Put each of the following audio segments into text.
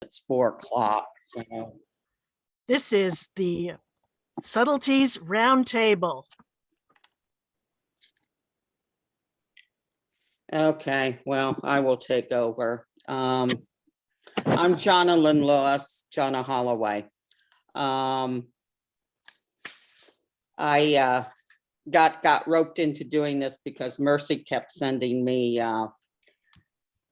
It's 4 o'clock. So. This is the Subtleties Roundtable. Okay, well, I will take over. I'm Johnnae Lewis, Jonah Holloway. I got roped into doing this because Mercy kept sending me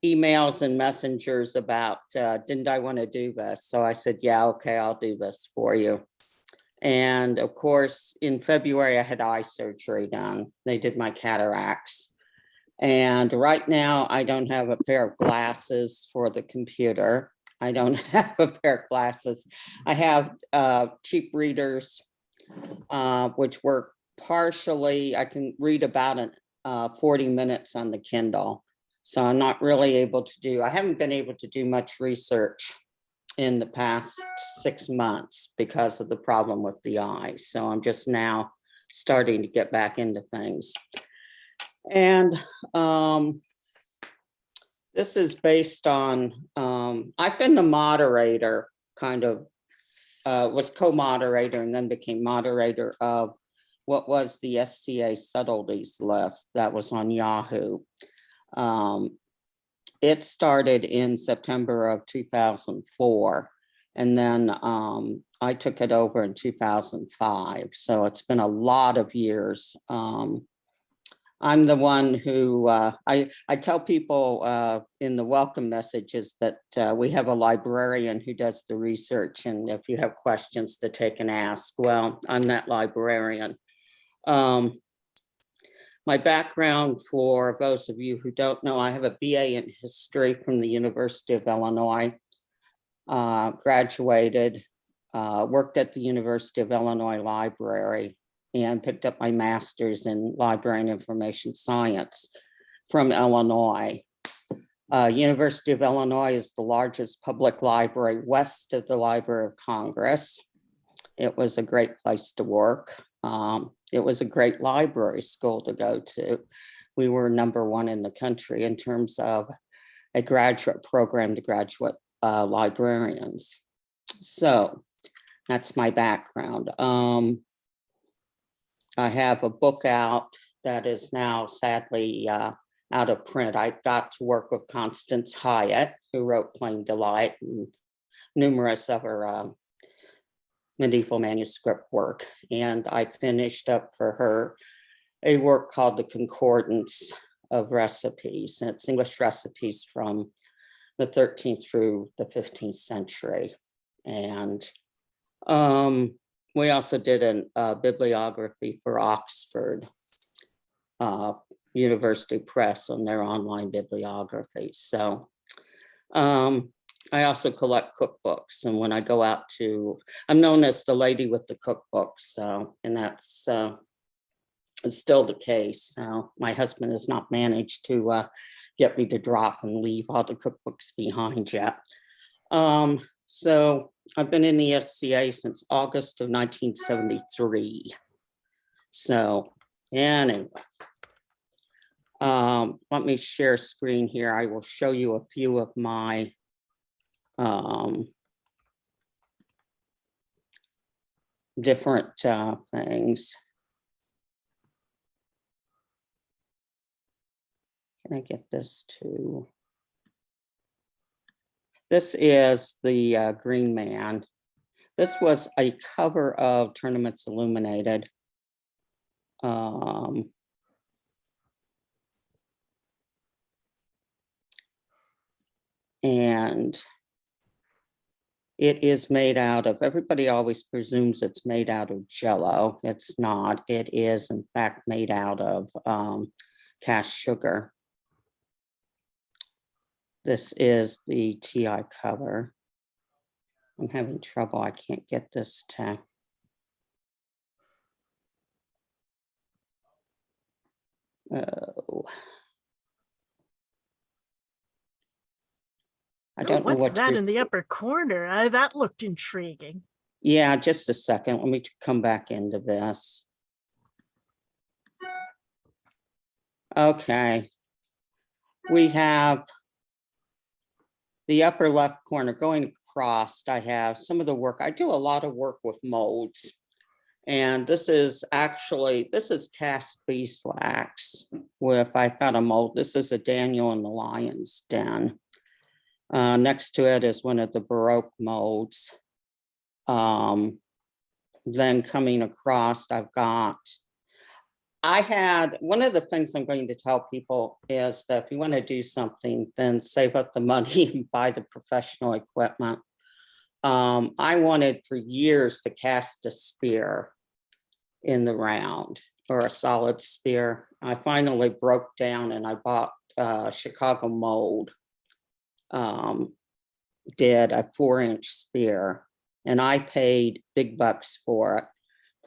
emails and messengers about didn't I want to do this? So I said, yeah, okay, I'll do this for you. And of course, in February, I had eye surgery done. They did my cataracts. And right now, I don't have a pair of glasses for the computer. I don't have a pair of glasses. I have cheap readers, which work partially. I can read about it 40 minutes on the Kindle. So I'm not really able to do, I haven't been able to do much research in the past 6 months because of the problem with the eyes. So I'm just now starting to get back into things. And this is based on, I've been the moderator, kind of, was co-moderator and then became moderator of what was the SCA Subtleties list that was on Yahoo. It started in September of 2004, and then I took it over in 2005. So it's been a lot of years. I'm the one who, I tell people in the welcome messages that we have a librarian who does the research, and if you have questions to take and ask, well, I'm that librarian. My background, for those of you who don't know, I have a BA in history from the University of Illinois, graduated, worked at the University of Illinois Library, and picked up my master's in library and information science from Illinois. University of Illinois is the largest public library west of the Library of Congress. It was a great place to work. It was a great library school to go to. We were #1 in the country in terms of a graduate program to graduate librarians. So that's my background. I have a book out that is now sadly out of print. I got to work with Constance Hyatt, who wrote Plain Delight and numerous other medieval manuscript work. And I finished up for her a work called The Concordance of Recipes. And it's English recipes from the 13th through the 15th century. And we also did a bibliography for Oxford University Press on their online bibliography. So I also collect cookbooks, and when I go out to, I'm known as the lady with the cookbooks, so, and that's still the case. So my husband has not managed to get me to drop and leave all the cookbooks behind yet. So I've been in the SCA since August of 1973. So anyway, let me share screen here. I will show you a few of my different things. Can I get this to? This is the Green Man. This was a cover of Tournaments Illuminated. And it is made out of, everybody always presumes it's made out of Jell-O. It's not. It is, in fact, made out of cast sugar. This is the TI cover. I'm having trouble. I can't get this to. Oh. I don't know what's that in the upper corner? That looked intriguing. Yeah, just a second. Let me come back into this. Okay. We have the upper left corner going across, I have some of the work. I do a lot of work with molds. And this is cast beeswax with, I've got a mold. This is a Daniel and the Lion's Den. Next to it is one of the Baroque molds. Then coming across, I had, one of the things I'm going to tell people is that if you want to do something, then save up the money and buy the professional equipment. I wanted for years to cast a spear in the round, or a solid spear. I finally broke down and I bought Chicago mold, did a 4-inch spear, and I paid big bucks for it,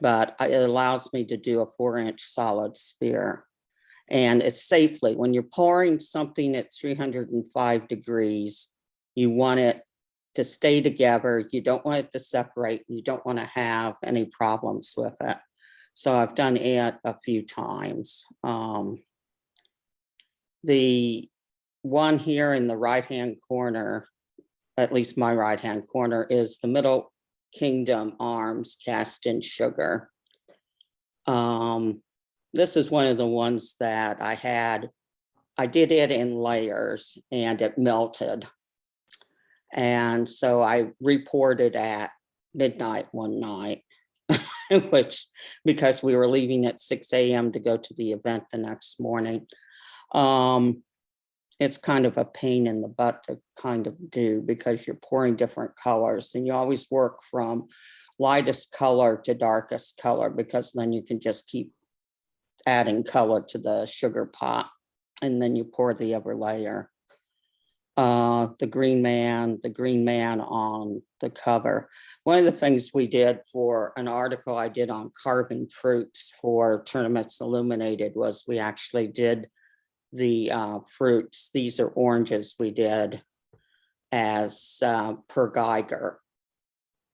but it allows me to do a 4-inch solid spear. And it's safely, when you're pouring something at 305 degrees, you want it to stay together. You don't want it to separate. You don't want to have any problems with it. So I've done it a few times. The one here in the right-hand corner, at least my right-hand corner, is the Middle Kingdom arms cast in sugar. This is one of the ones that I did it in layers and it melted. And so I reported at midnight one night, because we were leaving at 6 a.m. to go to the event the next morning. It's kind of a pain in the butt to kind of do, because you're pouring different colors and you always work from lightest color to darkest color, because then you can just keep adding color to the sugar pot, and then you pour the other layer. The green man on the cover. One of the things we did for an article I did on carving fruits for Tournaments Illuminated was we actually did the fruits. These are oranges we did as per Geiger,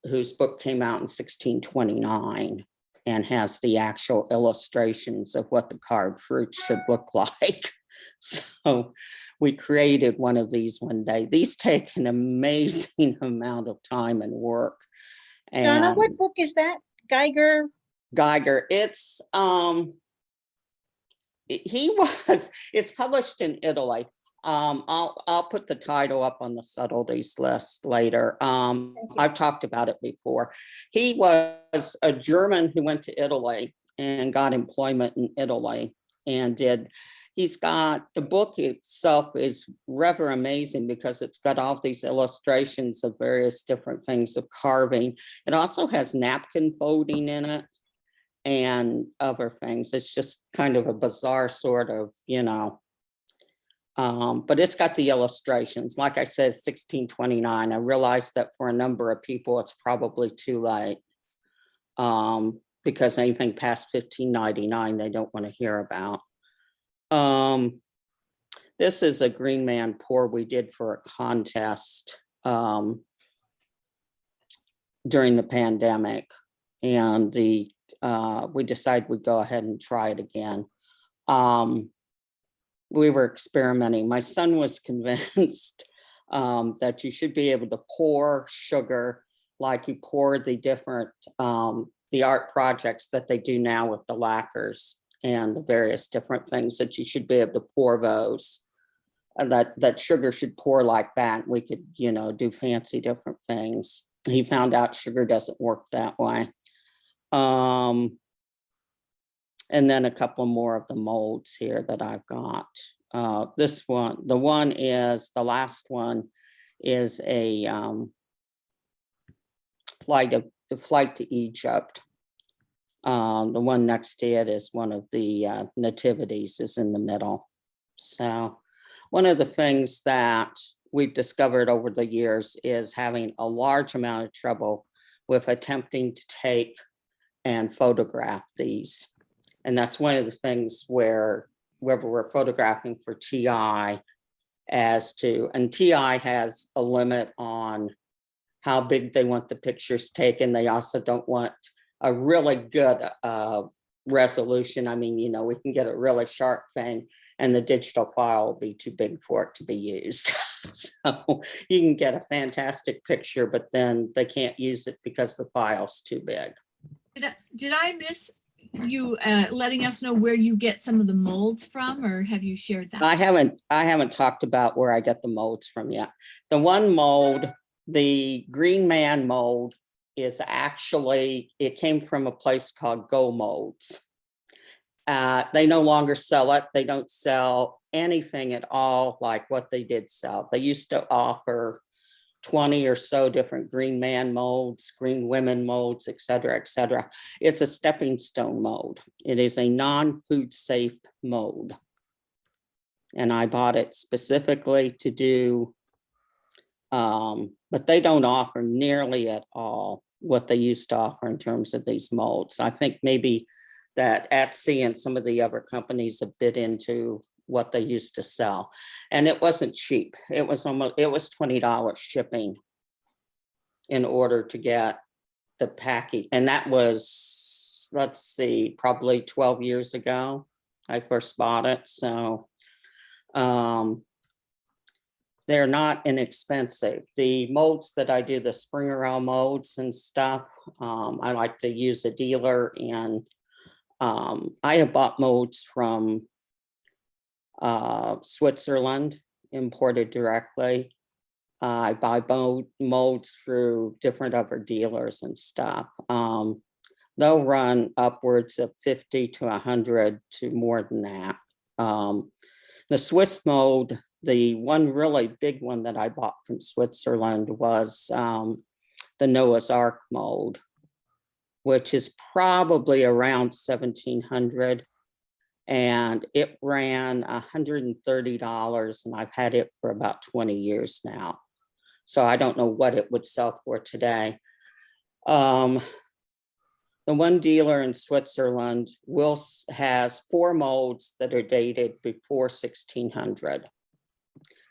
whose book came out in 1629 and has the actual illustrations of what the carved fruits should look like. So we created one of these one day. These take an amazing amount of time and work. Donna, And what book is that? Geiger? It's it's published in Italy. I'll put the title up on the subtleties list later. I've talked about it before. He was a German who went to Italy and got employment in Italy and he's got, the book itself is rather amazing because it's got all these illustrations of various different things of carving. It also has napkin folding in it and other things. It's just kind of a bizarre sort of, but it's got the illustrations. Like I said, 1629. I realized that for a number of people, it's probably too late, because anything past 1599, they don't want to hear about. This is a green man pour we did for a contest during the pandemic, and we decided we'd go ahead and try it again. We were experimenting. My son was convinced that you should be able to pour sugar like you pour the different the art projects that they do now with the lacquers and the various different things, that you should be able to pour those, and that sugar should pour like that. We could, do fancy different things. He found out sugar doesn't work that way. And then a couple more of the molds here that I've got. This one, the last one is a flight to Egypt. The one next to it is one of the nativities is in the middle. So one of the things that we've discovered over the years is having a large amount of trouble with attempting to take and photograph these. And that's one of the things where we're photographing for TI and TI has a limit on how big they want the pictures taken. They also don't want a really good resolution. I mean, we can get a really sharp thing and the digital file will be too big for it to be used. So you can get a fantastic picture, but then they can't use it because the file's too big. Did I miss you letting us know where you get some of the molds from, or have you shared that? I haven't talked about where I get the molds from yet. The one mold, the Green Man mold, is actually, it came from a place called Go Molds. They no longer sell it. They don't sell anything at all like what they did sell. They used to offer 20 or so different Green Man molds, Green Women molds, et cetera, et cetera. It's a stepping stone mold. It is a non-food safe mold. And I bought it specifically to do, but they don't offer nearly at all what they used to offer in terms of these molds. I think maybe that SCA and some of the other companies have bit into what they used to sell. And it wasn't cheap. It was $20 shipping in order to get the package. And that was, let's see, probably 12 years ago, I first bought it. So they're not inexpensive. The molds that I do, the Midrealm molds and stuff, I like to use a dealer, and I have bought molds from Switzerland, imported directly. I buy molds through different other dealers and stuff. They'll run upwards of 50 to 100 to more than that. The Swiss mold, the one really big one that I bought from Switzerland was the Noah's Ark mold, which is probably around 1,700. And it ran $130, and I've had it for about 20 years now. So I don't know what it would sell for today. The one dealer in Switzerland has 4 molds that are dated before 1600.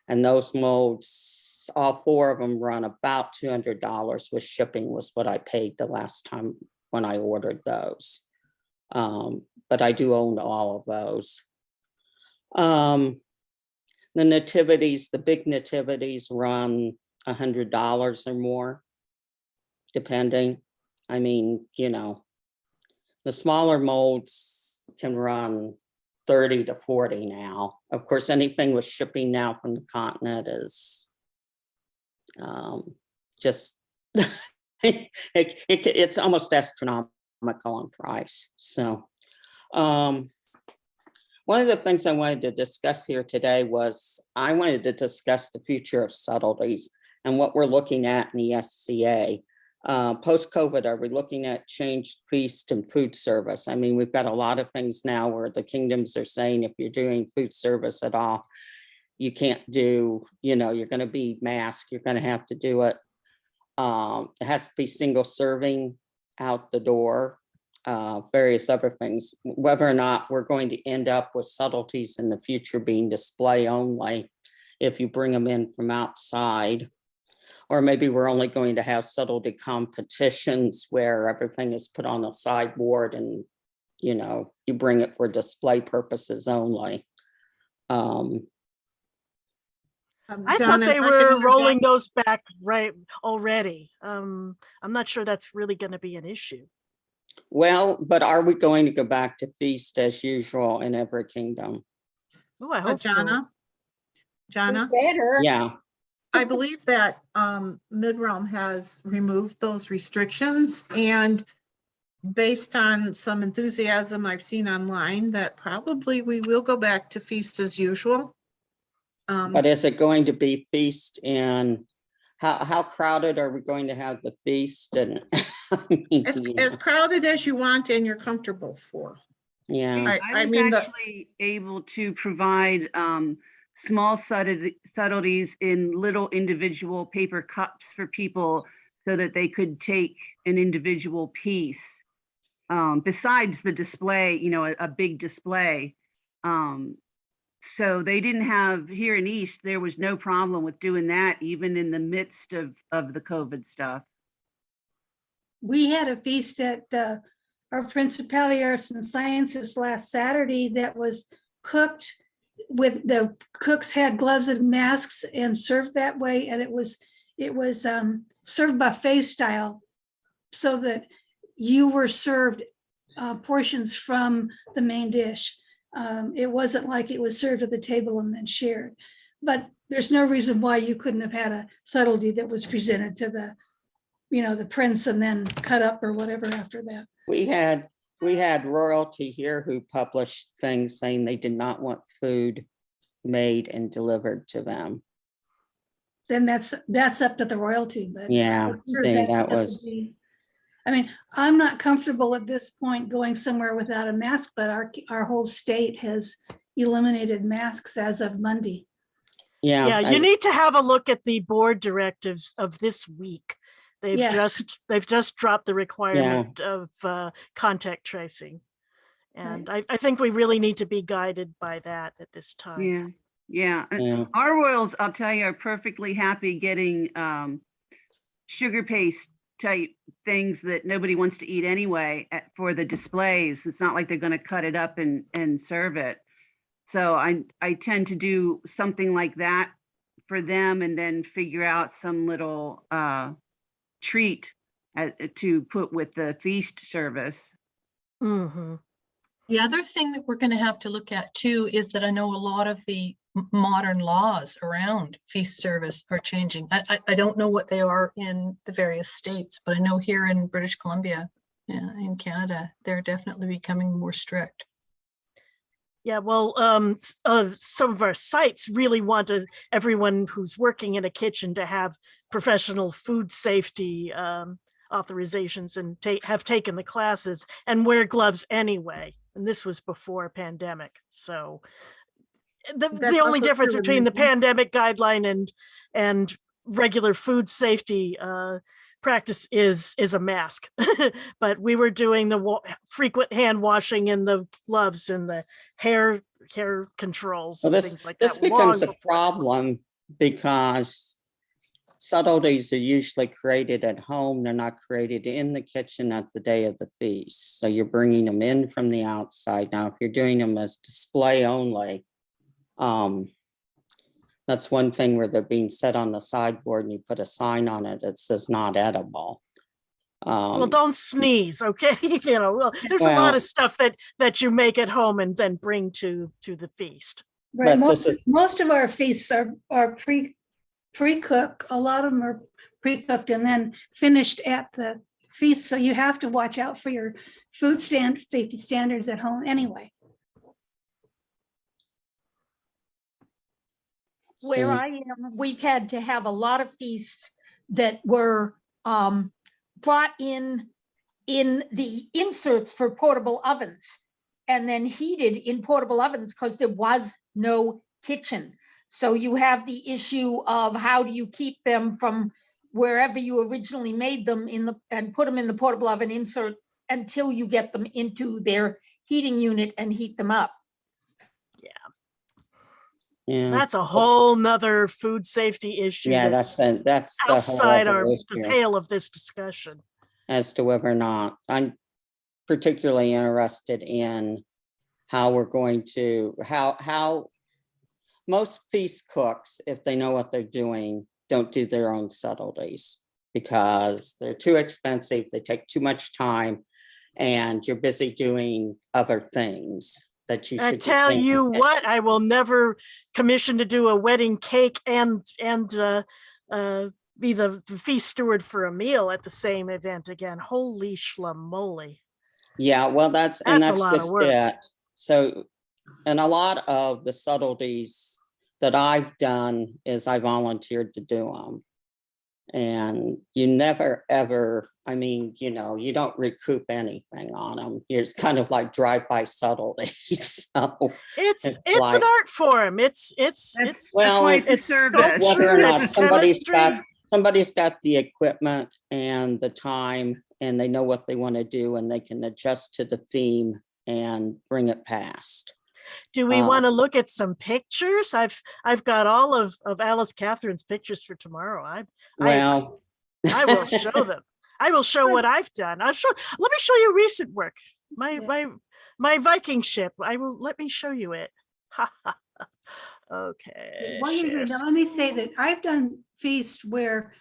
And those molds, all 4 of them run about $200 with shipping, was what I paid the last time when I ordered those. But I do own all of those. The nativities, the big nativities run $100 or more, depending. I mean, you know, the smaller molds can run 30 to 40 now. Of course, anything with shipping now from the continent is just, it's almost astronomical on price. So one of the things I wanted to discuss here today was I wanted to discuss the future of subtleties and what we're looking at in the SCA. Post-COVID, are we looking at changed feast and food service? I mean, we've got a lot of things now where the kingdoms are saying if you're doing food service at all, you can't do, you know, you're going to be masked, you're going to have to do it. It has to be single serving out the door, various other things. Whether or not we're going to end up with subtleties in the future being display only if you bring them in from outside. Or maybe we're only going to have subtlety competitions where everything is put on a sideboard and, you know, you bring it for display purposes only. I thought they were rolling those back right already. I'm not sure that's really going to be an issue. Well, but are we going to go back to feast as usual in every kingdom? Oh, I hope so. Johnna, Better. Yeah. I believe that Midrealm has removed those restrictions, and based on some enthusiasm I've seen online, that probably we will go back to feast as usual. But is it going to be feast, and how crowded are we going to have the feast? And I mean, as crowded as you want and you're comfortable for. yeah. I was mean, actually able to provide small subtleties in little individual paper cups for people so that they could take an individual piece besides the display, you know, a big display. So they didn't have, here in East, there was no problem with doing that, even in the midst of the COVID stuff. We had a feast at our Principality Arts and Sciences last Saturday that was cooked with the cooks had gloves and masks and served that way, and it was served buffet style, so that you were served portions from the main dish. It wasn't like it was served at the table and then shared. But there's no reason why you couldn't have had a subtlety that was presented to the, the prince and then cut up or whatever after that. We had royalty here who published things saying they did not want food made and delivered to them. Then that's up to the royalty, but. Yeah, I'm sure I think that that would was, be- I mean, I'm not comfortable at this point going somewhere without a mask, but our whole state has eliminated masks as of Monday. yeah. Yeah, you need to have a look at the board directives of this week. They've Yes. just dropped the requirement of contact tracing. And I think we really need to be guided by that at this time. Yeah. Yeah. Our royals, I'll tell you, are perfectly happy getting sugar paste type things that nobody wants to eat anyway for the displays. It's not like they're going to cut it up and serve it. So I tend to do something like that for them, and then figure out some little treat to put with the feast service. Mm-hmm. The other thing that we're going to have to look at too is that I know a lot of the modern laws around feast service are changing. I don't know what they are in the various states, but I know here in British Columbia, in Canada, they're definitely becoming more strict. Yeah, well, some of our sites really wanted everyone who's working in a kitchen to have professional food safety authorizations and have taken the classes and wear gloves anyway. And this was before pandemic. So the only difference between the pandemic guideline and regular food safety practice is a mask. But we were doing the frequent hand washing and the gloves and the hair controls and things like this that. becomes long a before this. problem because subtleties are usually created at home. They're not created in the kitchen at the day of the feast. So you're bringing them in from the outside. Now, if you're doing them as display only, that's one thing where they're being set on the sideboard and you put a sign on it that says not edible. Well, don't sneeze, okay? There's a lot of stuff that you make at home and then bring to the feast. Right, But most of our feasts are pre-cooked. A lot of them are pre-cooked and then finished at the feast. So you have to watch out for your food safety standards at home anyway. Where So- I am, we've had to have a lot of feasts that were brought in the inserts for portable ovens and then heated in portable ovens because there was no kitchen. So you have the issue of how do you keep them from wherever you originally made them and put them in the portable oven insert until you get them into their heating unit and heat them up. Yeah, That's a whole nother food safety issue. yeah, that's a whole outside other the issue pale of this discussion. as to whether or not I'm particularly interested in how we're going to, how most feast cooks, if they know what they're doing, don't do their own subtleties because they're too expensive, they take too much time, and you're busy doing other things that you should. I tell you what, I will never commission to do a wedding cake and be the feast steward for a meal at the same event again. Holy schlamoly. Yeah, well, that's a lot of just work. it. So, and a lot of the subtleties that I've done is I volunteered to do them. And you never, ever, I mean, you don't recoup anything on them. It's kind of like drive-by subtleties. So It's like- an art form. It's well, why it's a it's service. whether or not it's somebody's chemistry. got the equipment and the time and they know what they want to do and they can adjust to the theme and bring it past. Do we want to look at some pictures? I've got all of Alice Catherine's pictures for tomorrow. I will show them. I will show what I've done. Let me show you recent work. My Viking ship. Let me show you it. Okay. While you're share doing that, let me say that I've done feast where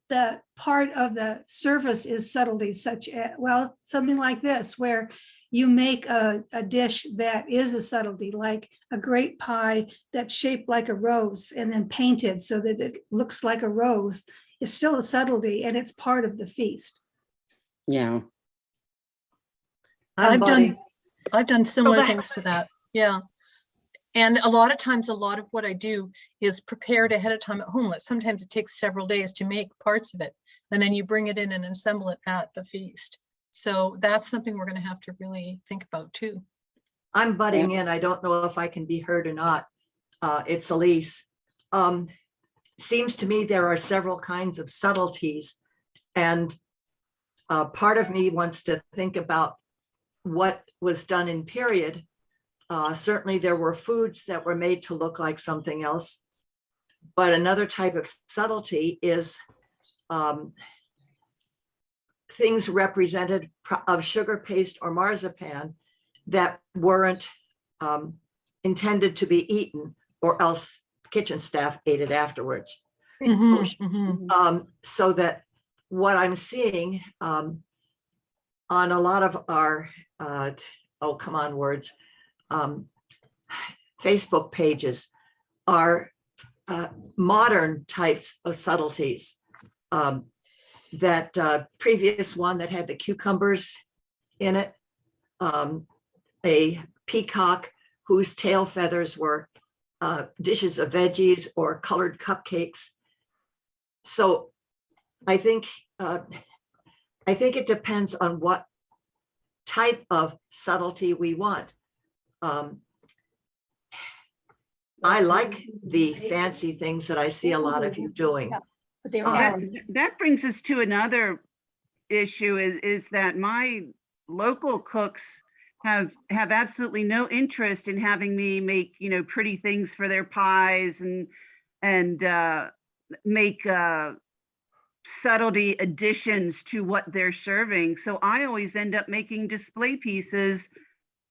the part of the service is subtleties, such as, well, something like this, where you make a dish that is a subtlety, like a great pie that's shaped like a rose and then painted so that it looks like a rose. It's still a subtlety and it's part of the feast. Yeah. I've done similar that- things to that. Yeah. And a lot of times, a lot of what I do is prepared ahead of time at home. Sometimes it takes several days to make parts of it, and then you bring it in and assemble it at the feast. So that's something we're going to have to really think about too. I'm butting in. I don't know if I can be heard or not. It's Elise. Seems to me there are several kinds of subtleties, and part of me wants to think about what was done in period. Certainly there were foods that were made to look like something else, but another type of subtlety is things represented of sugar paste or marzipan that weren't intended to be eaten, or else kitchen staff ate it afterwards. So that what I'm seeing on a lot of our, Facebook pages are modern types of subtleties. That previous one that had the cucumbers in it, a peacock whose tail feathers were dishes of veggies or colored cupcakes. So I think it depends on what type of subtlety we want. I like the fancy things that I see a lot of you doing. But they're That brings us to another issue is that my local cooks have absolutely no interest in having me make, pretty things for their pies and make subtlety additions to what they're serving. So I always end up making display pieces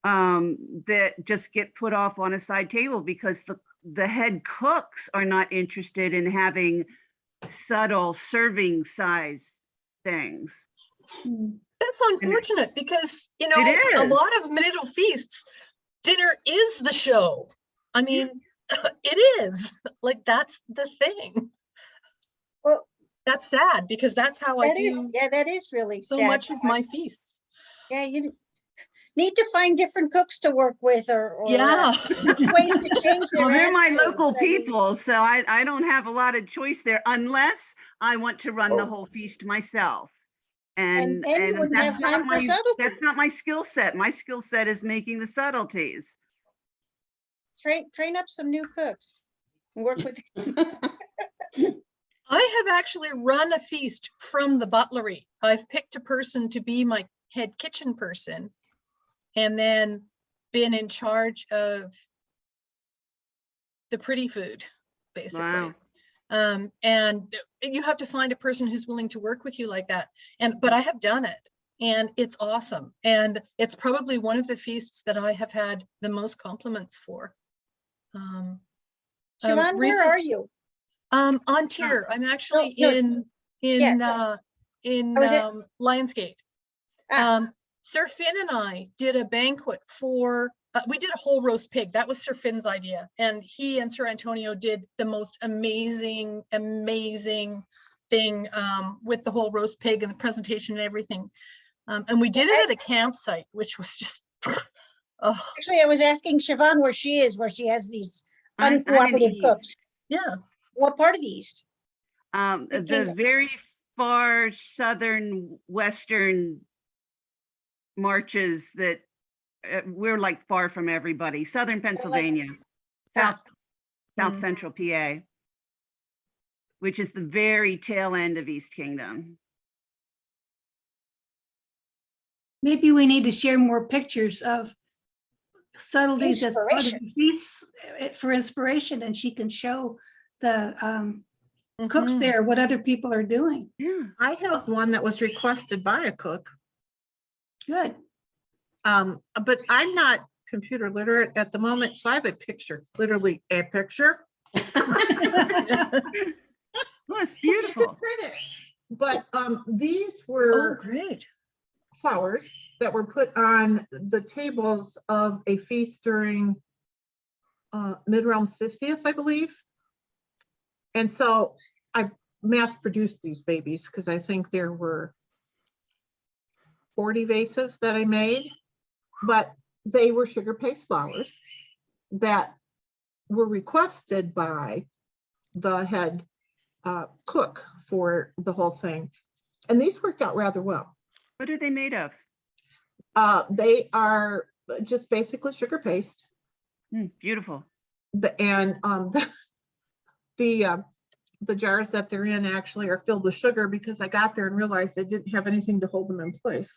that just get put off on a side table because the head cooks are not interested in having subtle serving size things. That's unfortunate because, It a is. lot of middle feasts, dinner is the show. I mean, it is like, that's the thing. Well, that's sad because that's how I do that is really so sad. much of my feasts. Yeah, you need to find different cooks to work with or Yeah. ways to change their Well, they're my attitudes. local I mean, people, so I don't have a lot of choice there unless I want to run the whole feast myself. And you wouldn't have time for subtleties. that's not my skill set. My skill set is making the subtleties. train up some new cooks and work with I have actually run a feast from the butlery. I've picked a person to be my head kitchen person and then been in charge of the pretty food, basically. Wow. And you have to find a person who's willing to work with you like that. But I have done it and it's awesome. And it's probably one of the feasts that I have had the most compliments for. Siobhan, where are you? On tier. I'm actually in Lionsgate. Sir Finn and I did a banquet for, we did a whole roast pig. That was Sir Finn's idea. And he and Sir Antonio did the most amazing thing with the whole roast pig and the presentation and everything. And we did it at a campsite, which was just, oh. Actually, I was asking Siobhan where she is, where she has these I'm in uncooperative East. cooks. Yeah. What part of the East? The Kingdom. very far southern western marches that we're like far from everybody. Southern Pennsylvania, south central PA, which is the very tail end of East Kingdom. Maybe we need to share more pictures of subtleties as part of the feasts for inspiration, and she can show the cooks there what other people are doing. Yeah. I have one that was requested by a cook. Good. But I'm not computer literate at the moment, so I have a picture, literally a picture. Well, it's beautiful. But these Oh, were great. flowers that were put on the tables of a feast during Midrealm's 50th, I believe. And so I mass produced these babies because I think there were 40 vases that I made, but they were sugar paste flowers that were requested by the head cook for the whole thing. And these worked out rather well. What are they made of? They are just basically sugar paste. Beautiful. And the jars that they're in actually are filled with sugar because I got there and realized they didn't have anything to hold them in place.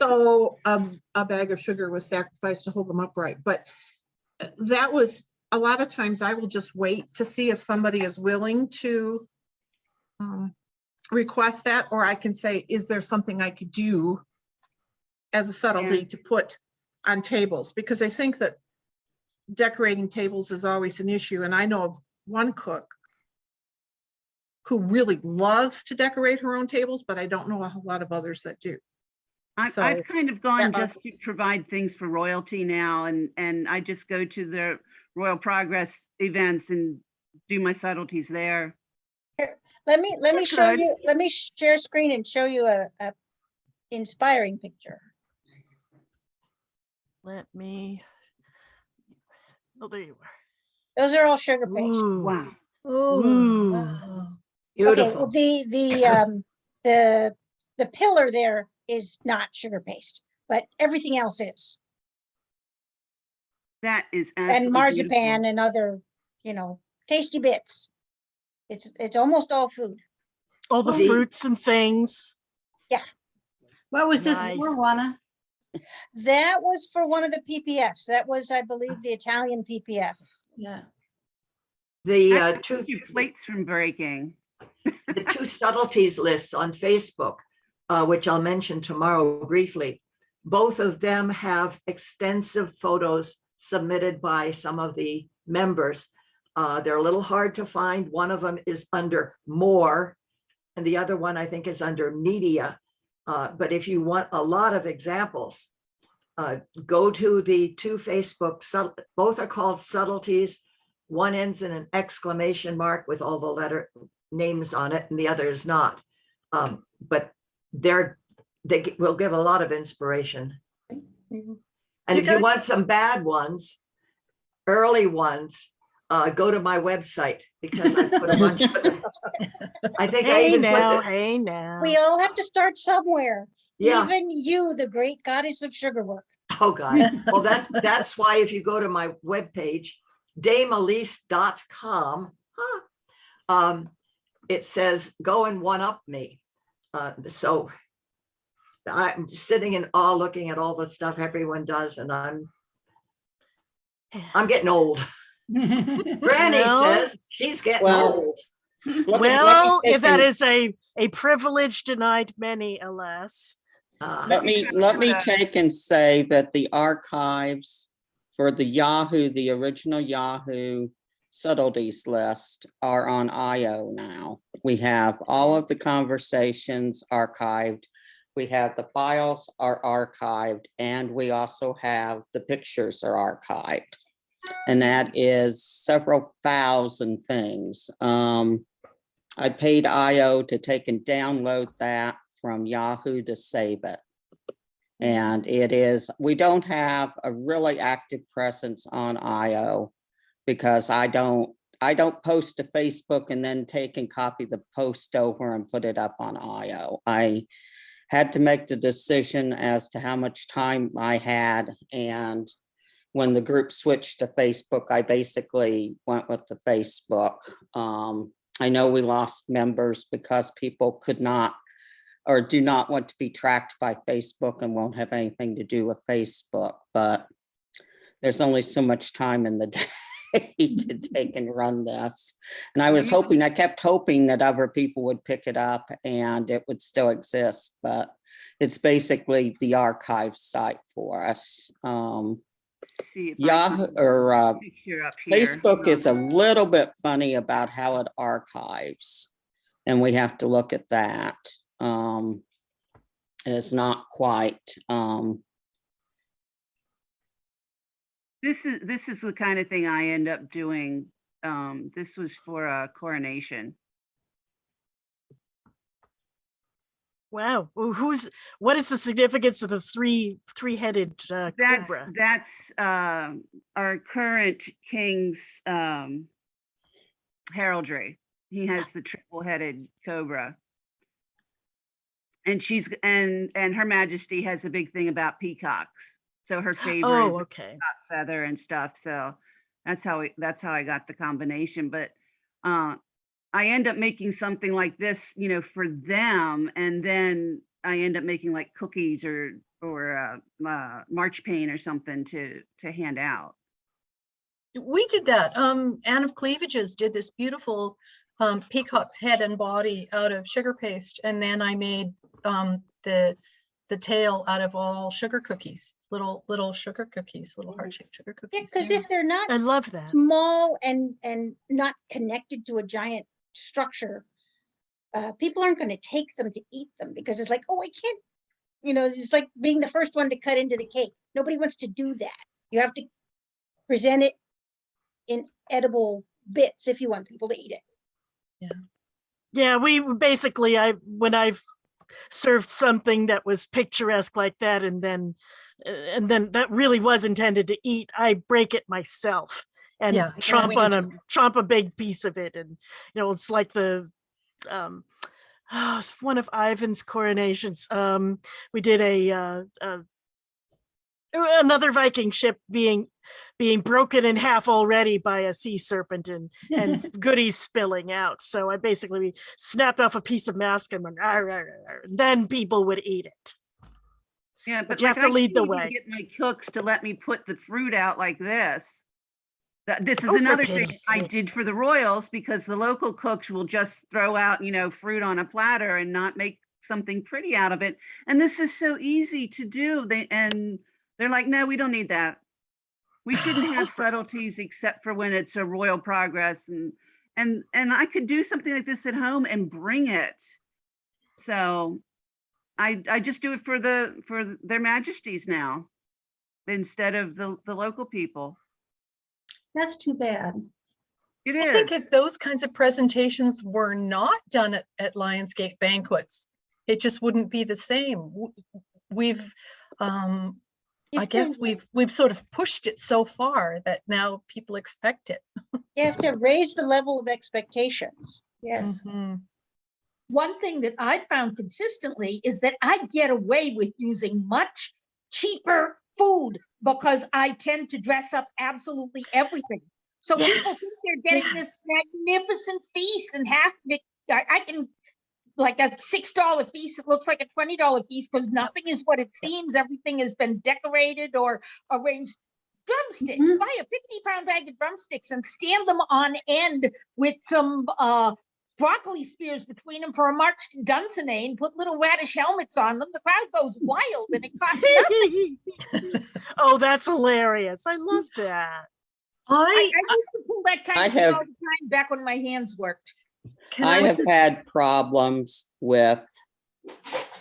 So a bag of sugar was sacrificed to hold them upright. But that was, a lot of times I will just wait to see if somebody is willing to request that, or I can say, is there something I could do as a subtlety to put on tables? Because I think that decorating tables is always an issue. And I know of one cook who really loves to decorate her own tables, but I don't know a whole lot of others that do. So I've kind of gone that- just to provide things for royalty now, and I just go to the Royal Progress events and do my subtleties there. Let me That's show good. you, let me share screen and show you a inspiring picture. Let me. Oh, there you are. Those are all sugar paste. Ooh. Wow. Ooh. Wow. Okay, well, Beautiful. the pillar there is not sugar paste, but everything else is. That is And absolutely marzipan beautiful. and other, tasty bits. It's almost all food. All the The- fruits and things. What was this Nice. for, Juana? That was for one of the PPFs. That was, I believe, the Italian PPF. Yeah. The That two keeps your plates from breaking. the two subtleties lists on Facebook, which I'll mention tomorrow briefly, both of them have extensive photos submitted by some of the members. They're a little hard to find. One of them is under more, and the other one I think is under media. But if you want a lot of examples, go to the two Facebook, both are called Subtleties. One ends in an exclamation mark with all the letter names on it, and the other is not. But they will give a lot of inspiration. And Do you if you guys- want some bad ones, early ones, go to my website because I put a bunch of them. I think I Hey even now, put hey now. We all have to start somewhere. yeah. Even you, the great goddess of sugar work. Oh, God. Well, that's why if you go to my webpage, dameelise.com, it says, go and one up me. So I'm sitting in awe looking at all the stuff everyone does, and I'm getting old. Granny Well- says she's getting Well, old. Well, if that take is a privilege denied many, alas. let me take and say that the archives for the Yahoo, the original Yahoo subtleties list are on IO now. We have all of the conversations archived. We have the files are archived, and we also have the pictures are archived. And that is several thousand things. I paid IO to take and download that from Yahoo to save it. And it is, we don't have a really active presence on IO because I don't post to Facebook and then take and copy the post over and put it up on IO. I had to make the decision as to how much time I had, and when the group switched to Facebook, I basically went with the Facebook. I know we lost members because people could not or do not want to be tracked by Facebook and won't have anything to do with Facebook, but there's only so much time in the day. to take and run this. And I kept hoping that other people would pick it up and it would still exist, but it's basically the archive site for us. See if I Yahoo can or picture up here. Facebook is a little bit funny about how it archives, and we have to look at that. It's not quite. This is the kind of thing I end up doing. This was for a coronation. Wow. What is the significance of the three-headed cobra? That's our current king's heraldry. He has the triple-headed cobra. And and Her Majesty has a big thing about peacocks. So her favorite is a peacock feather and stuff. So that's how I got the combination. But I end up making something like this, for them, and then I end up making like cookies or marchpane or something to hand out. We did that. Anne of Cleavages did this beautiful peacock's head and body out of sugar paste, and then I made the tail out of all sugar cookies, little sugar cookies, little heart-shaped sugar cookies. Because if they're not I love that. small and not connected to a giant structure, people aren't going to take them to eat them because it's like, oh, I can't, it's like being the first one to cut into the cake. Nobody wants to do that. You have to present it in edible bits if you want people to eat it. Yeah, we basically, when I've served something that was picturesque like that, and then that really was intended to eat, I break it myself and chomp a big piece of it. And it's like the it's one of Ivan's coronations. We did another Viking ship being broken in half already by a sea serpent and goodies spilling out. So I basically snapped off a piece of mask and went, "Arr, arr, arr," and then people would eat it. Yeah, but you have to lead the way. Get my cooks to let me put the fruit out like this. This is Oh, another for thing pity's I sake. did for the royals, because the local cooks will just throw out, fruit on a platter and not make something pretty out of it. And this is so easy to do. They're like, no, we don't need that. We shouldn't have subtleties except for when it's a royal progress. And I could do something like this at home and bring it. So I just do it for their majesties now, instead of the local people. That's too bad. It is. I think if those kinds of presentations were not done at Lionsgate banquets, it just wouldn't be the same. We've I guess we've sort of pushed it so far that now people expect it. You have to raise the level of expectations. Yes. Mhm. One thing that I found consistently is that I get away with using much cheaper food because I tend to dress up absolutely everything. So people think they're getting this magnificent feast and half of it, I can, like a $6 feast, it looks like a $20 feast because nothing is what it seems. Everything has been decorated or arranged. Drumsticks, buy a 50-pound bag of drumsticks and stand them on end with some broccoli spears between them for a march to Dunsinane and put little radish helmets on them. The crowd goes wild and it costs nothing. Oh, that's hilarious. I love that. I used to pull that kind of thing have- all the time back when my hands worked. I have had problems with,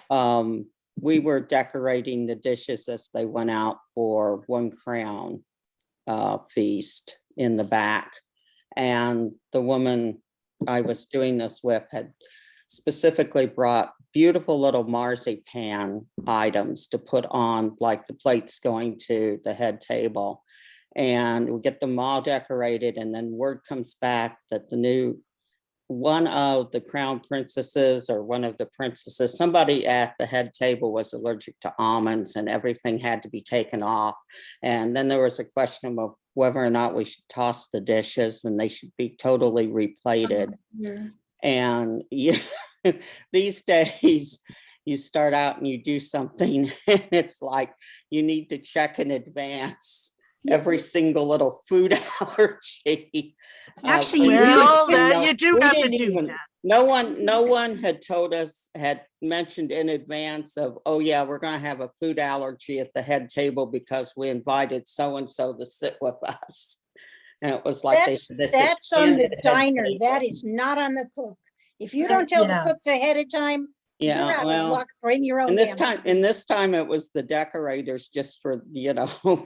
we were decorating the dishes as they went out for One Crown feast in the back. And the woman I was doing this with had specifically brought beautiful little marzipan items to put on, like the plates going to the head table. And we get them all decorated, and then word comes back that one of the crown princesses or one of the princesses, somebody at the head table was allergic to almonds and everything had to be taken off. And then there was a question of whether or not we should toss the dishes and they should be totally replated. And these days you start out and you do something and it's like you need to check in advance every single little food allergy. Actually, but you we do didn't Well, skip- even that know- you do we have to didn't do even- that. No one had told us, had mentioned in advance of, oh yeah, we're gonna have a food allergy at the head table because we invited so-and-so to sit with us. And it was like, That's, it's that's on the standard head diner. table. That is not on the cook. If you don't tell the Yeah. cooks ahead of time, you're Yeah, out of well, luck. Bring your own and damn. this time it was the decorators, just for, we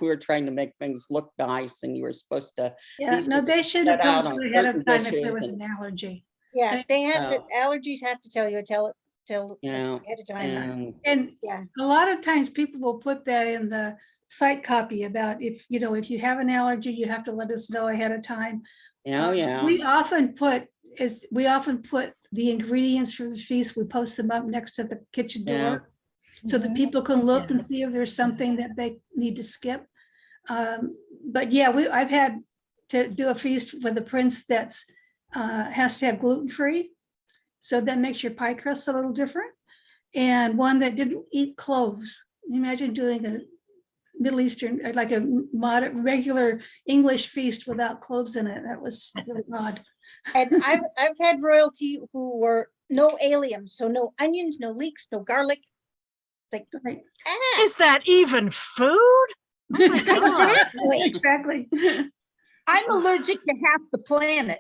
were trying to make things look nice, and you were supposed to, Yeah, these no, were they should have set out told on you ahead certain of time if there dishes was and- an allergy. Yeah, they have to, Oh. allergies have to tell you know, ahead of time. and And Yeah. a lot of times people will put that in the site copy about if you have an allergy, you have to let us know ahead of time. yeah. We often put the ingredients for the feast, we post them up next to the kitchen Yeah. door. So that people can look Yeah. and see if there's something that they need to skip. But yeah, I've had to do a feast for the prince that's has to have gluten-free. So that makes your pie crust a little different. And one that didn't eat cloves. Imagine doing a Middle Eastern, like a regular English feast without cloves in it. That was really odd. And I've had royalty who were no alliums, so no onions, no leeks, no garlic. Like, Right. ah, Is that even food? Oh my God. exactly. Exactly. I'm allergic to half the planet.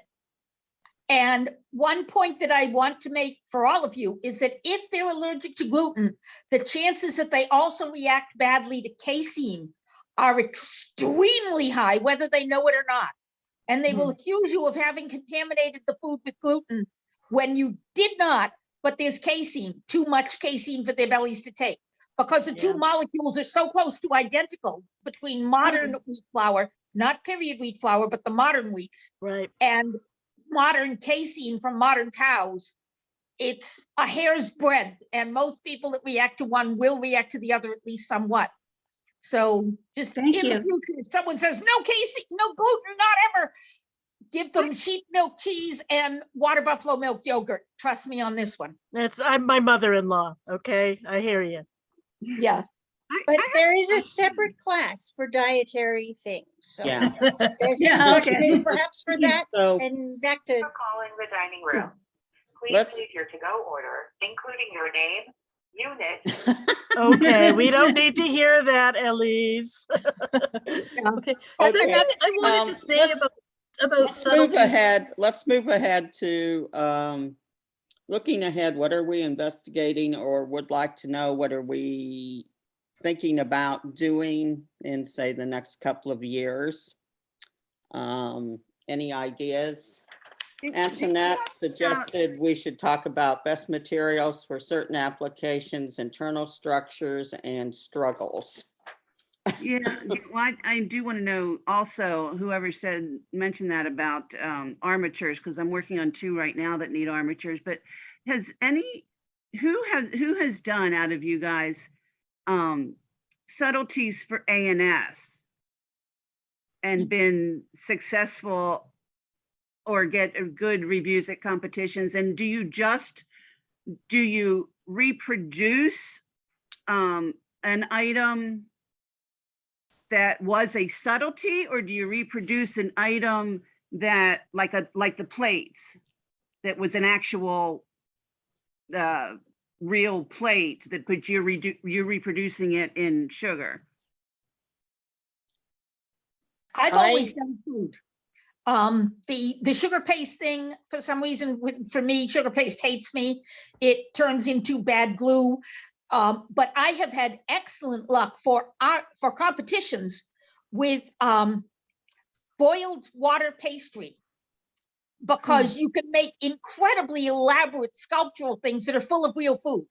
And one point that I want to make for all of you is that if they're allergic to gluten, the chances that they also react badly to casein are extremely high, whether they know it or not. And they will accuse you of having contaminated the food with gluten when you did not, but there's casein, too much casein for their bellies to take. Because the two Yeah. molecules are so close to identical between modern wheat flour, not period wheat flour, but the modern wheats, Right. and modern casein from modern cows. It's a hair's breadth, and most people that react to one will react to the other at least somewhat. So just Thank in the you. future, if someone says no casein, no gluten, not ever, give them sheep milk cheese and water buffalo milk yogurt. Trust me on this one. I'm my mother-in-law. Okay, I hear you. Yeah. But there is a separate class for dietary things, so. Yeah. There's Yeah, discussion okay. is perhaps for that, So and back to, Calling the dining room. Please Let's- leave your to-go order, including your name, unit, Okay, we don't need to hear that, Elise. Okay. Okay, The thing I wanted to say let's- about let's move subtleties. ahead. Let's move ahead to looking ahead. What are we investigating or would like to know? What are we thinking about doing in, say, the next couple of years? Any ideas? Antoinette suggested we should talk about best materials for certain applications, internal structures, and struggles. Yeah, well, I do want to know also, whoever mentioned that about armatures, because I'm working on 2 right now that need armatures, but who has done out of you guys subtleties for A&S and been successful or get good reviews at competitions? And do you reproduce an item that was a subtlety, or do you reproduce an item that like the plates that was an actual real plate, but you're reproducing it in sugar? I've always done food. The sugar paste thing, for some reason, for me, sugar paste hates me. It turns into bad glue. But I have had excellent luck for competitions with boiled water pastry, because you can make incredibly elaborate sculptural things that are full of real food.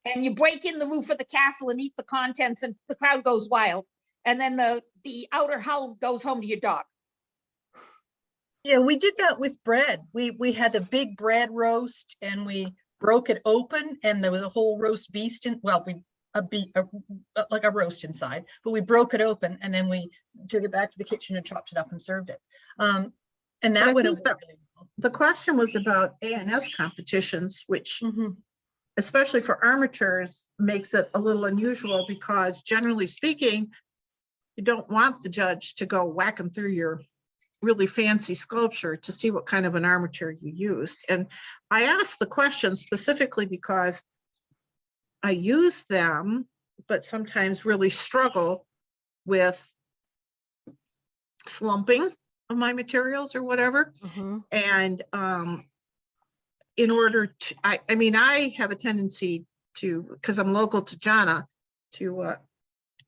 And you break in the roof of the castle and eat the contents, and the crowd goes wild. And then the outer hull goes home to your dog. Yeah, we did that with bread. We had a big bread roast and we broke it open and there was a whole roast beast like a roast inside, but we broke it open and then we took it back to the kitchen and chopped it up and served it. And But I that would think the question was about A&S competitions, which especially for armatures makes it a little unusual because generally speaking, you don't want the judge to go whacking through your really fancy sculpture to see what kind of an armature you used. And I asked the question specifically because I use them, but sometimes really struggle with slumping of my materials or whatever. Mhm. And in order to, I mean, I have a tendency to, because I'm local to Jonnae, to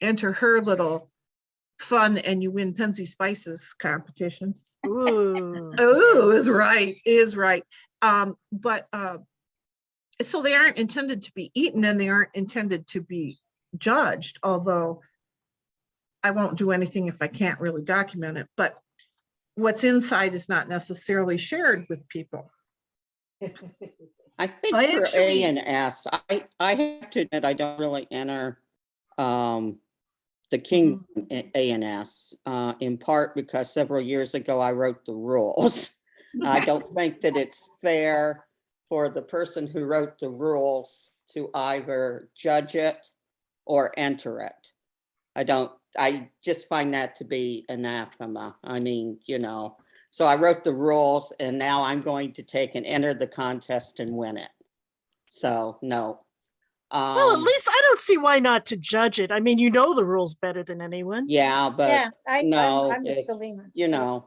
enter her little fun and you win Penzi Spices competitions. Ooh. Oh, fancy. is right. But so they aren't intended to be eaten and they aren't intended to be judged, although I won't do anything if I can't really document it. But what's inside is not necessarily shared with people. I think I for actually- A and S, I have to admit, I don't really enter the King A and S, in part because several years ago I wrote the rules. I don't think that it's fair for the person who wrote the rules to either judge it or enter it. I just find that to be anathema. I mean, you know, so I wrote the rules and now I'm going to take and enter the contest and win it. So no. Well, at least I don't see why not to judge it. I mean, you know the rules better than anyone. Yeah, but Yeah, no, I'm with if, Selena. you so- know,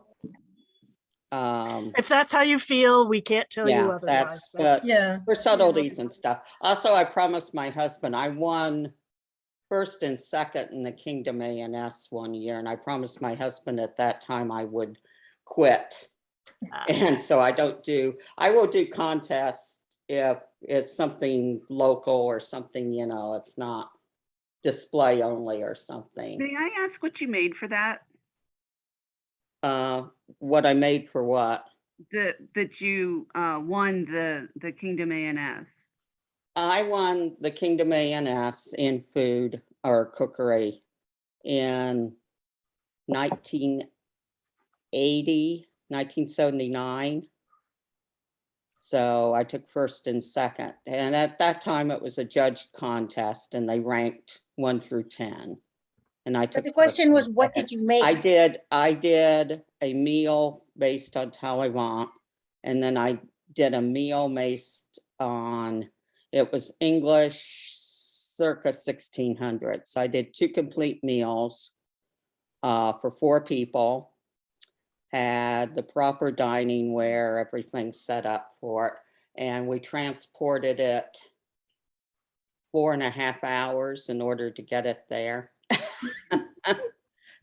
If that's how you feel, we can't tell you yeah, otherwise. that's, Yeah. for subtleties and stuff. Also, I promised my husband, I won first and second in the Kingdom A&S one year, and I promised my husband at that time I would quit. And so I will do contests if it's something local or something, you know, it's not display only or something. May I ask what you made for that? What I made for what? That you won the Kingdom A&S. I won the Kingdom A&S in food or cookery in 1979. So I took first and second. And at that time it was a judged contest and they ranked 1 through 10. And I took. But the question first was, and what second. did you make? I did a meal based on Taliban, and then I did a meal based on, it was English circa 1600. So I did 2 complete meals for 4 people, had the proper dining ware, everything set up for it, and we transported it 4.5 hours in order to get it there.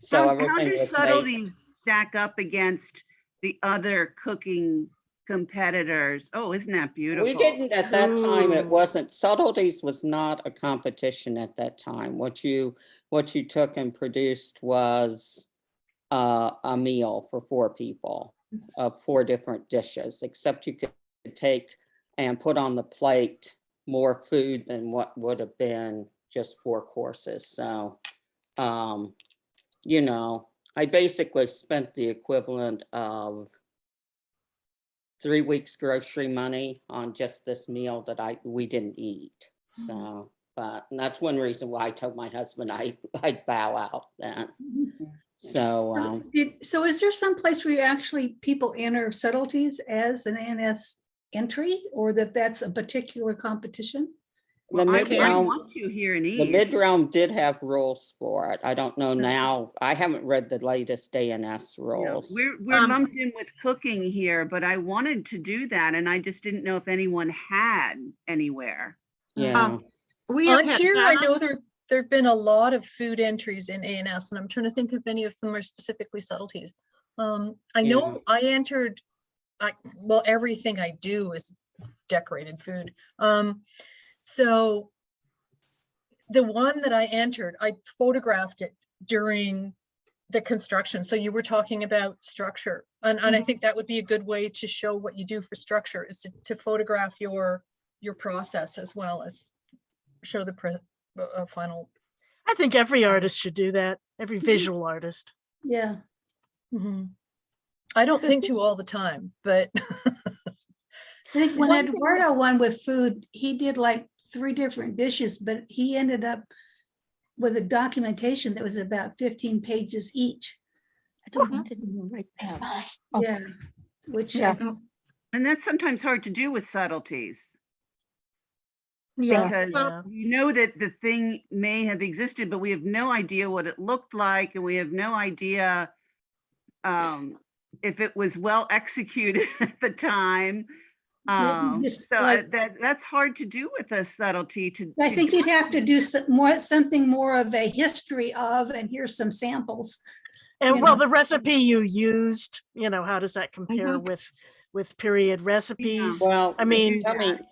So how everything do was made. subtleties stack up against the other cooking competitors? Oh, isn't that beautiful? We didn't at that time. It Ooh. wasn't, subtleties was not a competition at that time. What you took and produced was a meal for 4 people of 4 different dishes, except you could take and put on the plate more food than what would have been just 4 courses. So, you know, I basically spent the equivalent of 3 weeks grocery money on just this meal that we didn't eat. So, but that's one reason why I told my husband I'd bow out then. So, So is there some place where you actually people enter subtleties as an ANS entry, or that's a particular competition? the Well, I Midrealm, want to here in the East. Midrealm did have rules for it. I don't know now. I haven't read the latest ANS Yeah, rules. we're lumped in with cooking here, but I wanted to do that and I just didn't know if anyone had anywhere. Yeah. We have On had here, I Jonnae- know there've been a lot of food entries in A&S, and I'm trying to think if any of them are specifically subtleties. I know I entered, well, everything I do is decorated food. So the one that I entered, I photographed it during the construction. So you were talking about structure, and I think that would be a good way to show what you do for structure, is to photograph your process as well as show the final. I think every artist should do that. Every visual artist. Yeah. I don't think to all the time, but I think when Eduardo won with food, he did like 3 different dishes, but he ended up with a documentation that was about 15 pages each. I don't want to write that. Oh. Yeah, which Yeah. And that's sometimes hard to do with subtleties. Yeah. Because Yeah. you know that the thing may have existed, but we have no idea what it looked like, and we have no idea if it was well executed at the time. just So like- that's hard to do with a subtlety. I think you'd have to do something more of a history of, and here's some samples. And you well, know. the recipe you used, how does that compare with period recipes? Well, I mean,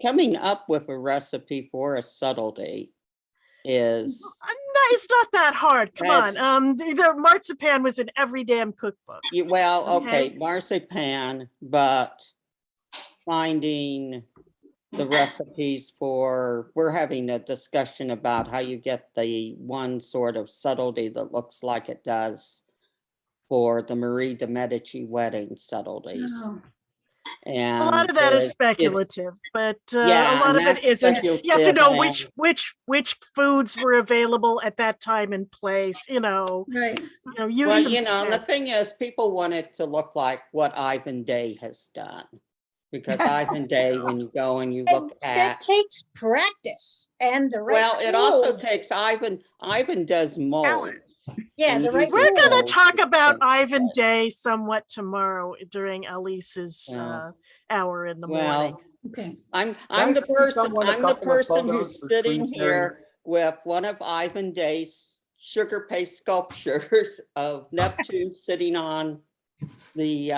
coming up with a recipe for a subtlety is, no, it's not that hard. Come on. The marzipan was in every damn cookbook. okay, marzipan, but finding the recipes for, we're having a discussion about how you get the one sort of subtlety that looks like it does for the Marie de Medici wedding subtleties. Oh, And A lot of that is it- speculative, but Yeah, a lot and of it that's isn't. You have to speculative know and- which foods were available at that time and place. right. Use Well, some and the sense. thing is, people want it to look like what Ivan Day has done. Because Ivan Day, when you go and you look That at, takes practice and the right well, it also tools. takes, Ivan does molds. Yeah, and the he right We're going to tools. talk about Yeah. Ivan Day somewhat tomorrow during Alice's Yeah. hour in the morning. Well, Okay. I'm I the see person, someone a I'm the couple of person photos who's for sitting screen sharing. here with one of Ivan Day's sugar paste sculptures of Neptune sitting on the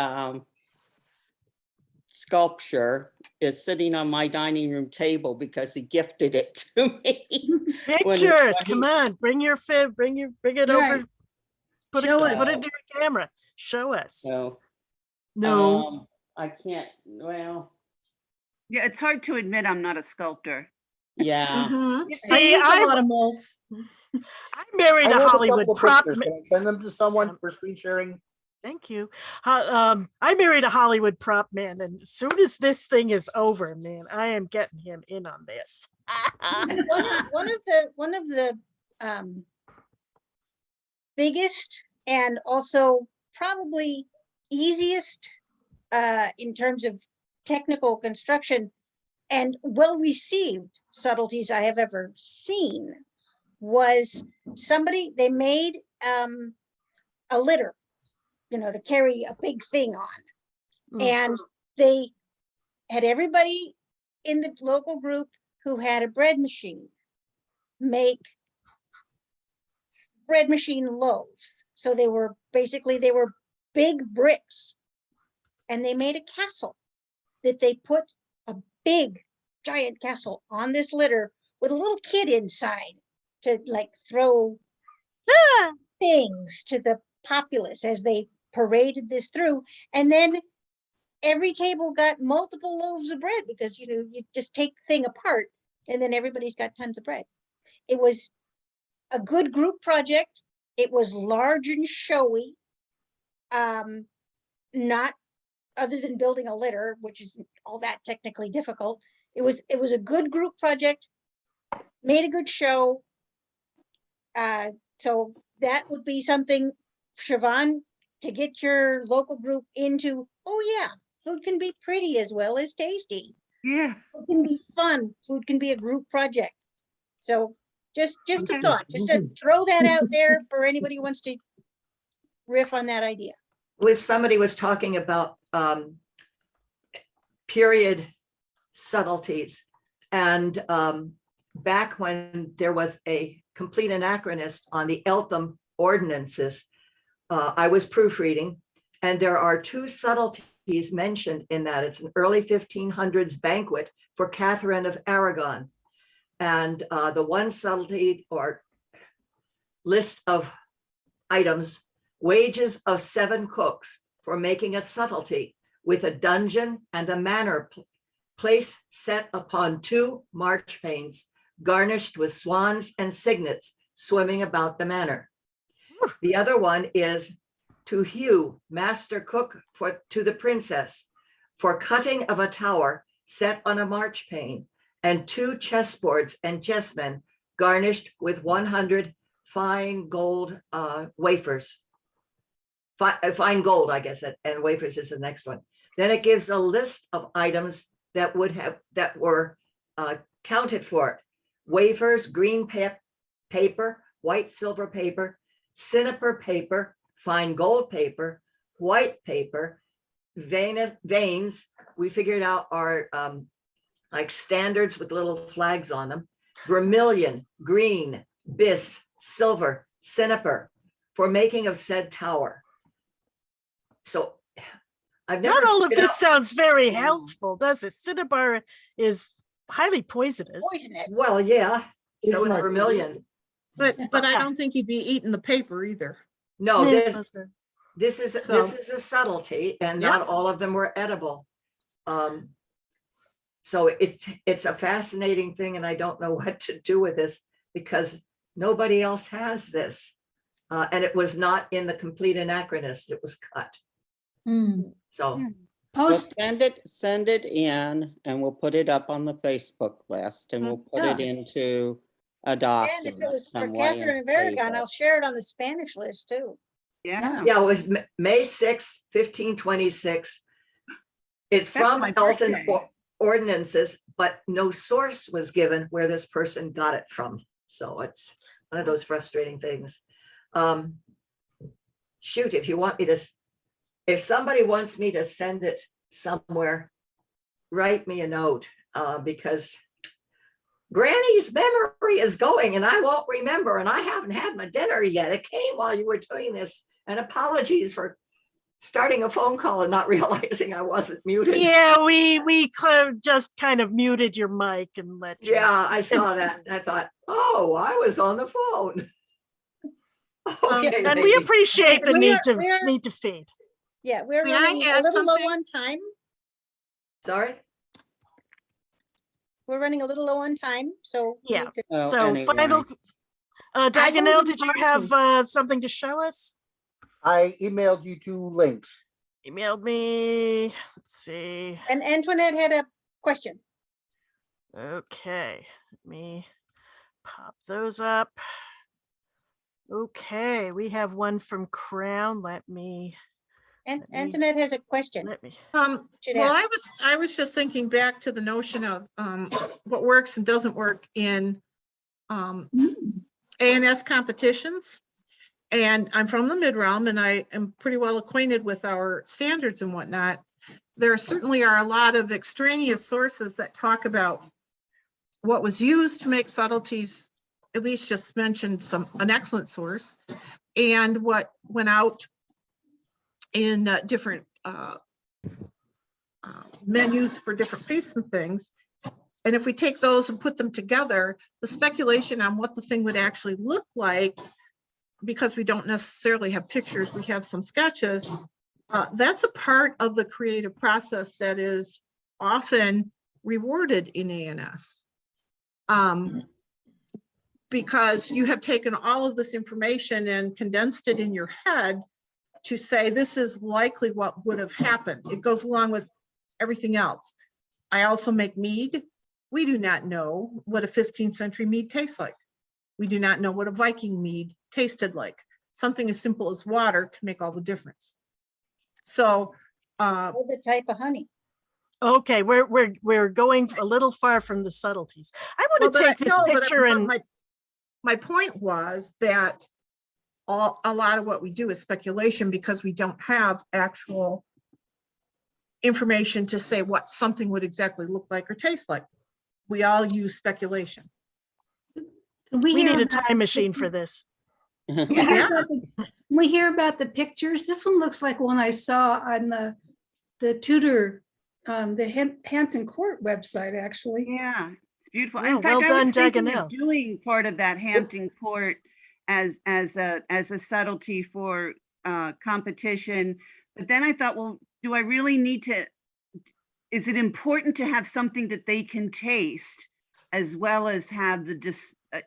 sculpture is sitting on my dining room table because he gifted it to me. Pictures, when come on, bring your fib, bring it Right. over. Put Show it us. in your camera. Show us. So, No, I can't, well, Yeah, it's hard to admit I'm not a sculptor. yeah. Mhm. You I see, use a I lot of molds. married I a have a Hollywood couple of prop. pictures. Can I send them to someone for screen sharing? Thank you. I married a Hollywood prop man, and as soon as this thing is over, man, I am getting him in on this. One of the biggest and also probably easiest in terms of technical construction and well-received subtleties I have ever seen was they made a litter, to carry a big thing on. Mm. And they had everybody in the local group who had a bread machine make bread machine loaves. So they were big bricks. And they made a castle that they put a big giant castle on this litter with a little kid inside to like throw things to the populace as they paraded this through. And then every table got multiple loaves of bread because you just take the thing apart and then everybody's got tons of bread. It was a good group project. It was large and showy. Not other than building a litter, which isn't all that technically difficult. It was a good group project, made a good show. So that would be something, Siobhan, to get your local group into. Oh yeah, food can be pretty as well as tasty. Yeah. Food can be fun. Food can be a group project. So just a thought, just to throw that out there for anybody who wants to riff on that idea. Somebody was talking about period subtleties. And back when there was a complete anachronist on the Eltham ordinances, I was proofreading, and there are two subtleties mentioned in that. It's an early 1500s banquet for Catherine of Aragon. And the one subtlety or list of items, wages of 7 cooks for making a subtlety with a dungeon and a manor place set upon 2 marchpanes, garnished with swans and cygnets swimming about the manor. The other one is to Hugh, master cook to the princess, for cutting of a tower set on a marchpane, and 2 chessboards and chessmen garnished with 100 fine gold wafers. Fine gold, I guess, and wafers is the next one. Then it gives a list of items that were counted for it. Wafers, green paper, white silver paper, cinnabar paper, fine gold paper, white paper, veins. We figured out are like standards with little flags on them. Vermilion, green, bis, silver, cinnabar for making of said tower. So I've never Not all of figured this out- sounds very healthful, does it? Cinnabar is highly poisonous. Poisonous. Well, yeah, so Isn't it's it? vermilion. But I don't think you'd be eating the paper either. No, Yeah, I this suppose so. this is a subtlety, and Yeah. not all of them were edible. So it's a fascinating thing, and I don't know what to do with this because nobody else has this. And it was not in the complete anachronist, it was cut. So Well, Post, send it in and we'll put it up on the Facebook list and we'll put it into a And if document it was for some way Catherine and of save Aragon, it. I'll share it on the Spanish list too. Yeah. yeah, it was May 6th, 1526. It's That's from my Elton birthday. ordinances, but no source was given where this person got it from. So it's one of those frustrating things. Shoot, if somebody wants me to send it somewhere, write me a note, because Granny's memory is going and I won't remember, and I haven't had my dinner yet. It came while you were doing this, and apologies for starting a phone call and not realizing I wasn't muted. Yeah, we just kind of muted your mic and let you. Yeah, I saw that. And I thought, oh, I was on the phone. Okay, And we lady. appreciate the We are- need to feed. Yeah, we're May I running a add little low something? on time. Sorry? We're running a little low on time, so. we Yeah. need to- Oh, So anyway. final, Daganel, did you have something to show us? I emailed you 2 links. Emailed me, let's see. And Antoinette had a question. Okay, let me pop those up. Okay, we have one from Crown. Let me. Antoinette has a question. Should Well, ask. I was just thinking back to the notion of what works and doesn't work in A&S competitions. And I'm from the Midrealm and I am pretty well acquainted with our standards and whatnot. There certainly are a lot of extraneous sources that talk about what was used to make subtleties. At least just mentioned an excellent source, and what went out in different menus for different feasts and things. And if we take those and put them together, the speculation on what the thing would actually look like, because we don't necessarily have pictures, we have some sketches, that's a part of the creative process that is often rewarded in A&S. Because you have taken all of this information and condensed it in your head to say, this is likely what would have happened. It goes along with everything else. I also make mead. We do not know what a 15th century mead tastes like. We do not know what a Viking mead tasted like. Something as simple as water can make all the difference. So, Or the type of honey. Okay, we're going a little far from the subtleties. I want to take this picture and. My point was that a lot of what we do is speculation because we don't have actual information to say what something would exactly look like or taste like. We all use speculation. We need a time machine for this. We hear about the pictures. This one looks like one I saw on the Tudor, the Hampton Court website, actually. Yeah, it's beautiful. Oh, In fact, well done, I was thinking of Daganel. doing part of that Hampton Court as a subtlety for competition. But then I thought, well, do I really need to? Is it important to have something that they can taste as well as have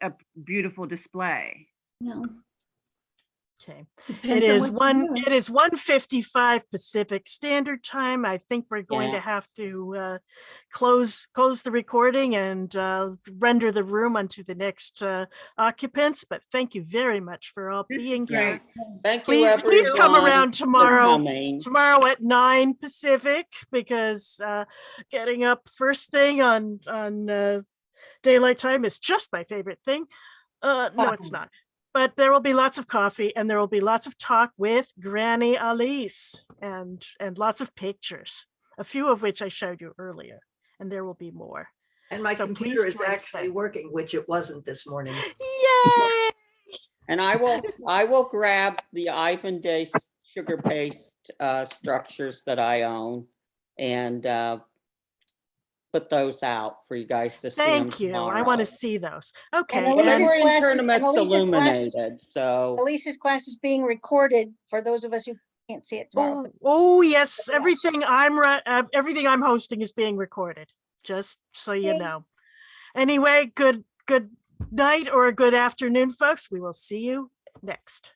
a beautiful display? No. Okay. Depends on what you're doing. It is 1:55 Pacific Standard Time. I think we're going to Yeah. have to close the recording and render the room unto the next occupants. But thank you very much for all This is being here. great. Thank you, Please come everyone, around for tomorrow coming. at 9 Pacific, because getting up first thing on daylight time is just my favorite thing. No, it's not. But there will be lots of coffee and there will be lots of talk with Granny Alice and lots of pictures, a few of which I showed you earlier, and there will be more. And my So computer please is join us actually then. working, which it wasn't this morning. Yay! And I will grab the Ivan Day sugar paste structures that I own and put those out for you guys to see them Thank you. I want to tomorrow. see those. And Okay. They Elise's were in class is- and tournaments Elise's class- illuminated, so Elise's class is being recorded for those of us who can't see it tomorrow. Oh yes, everything I'm hosting is being recorded, just so you Yay. know. Anyway, good night or good afternoon, folks. We will see you next.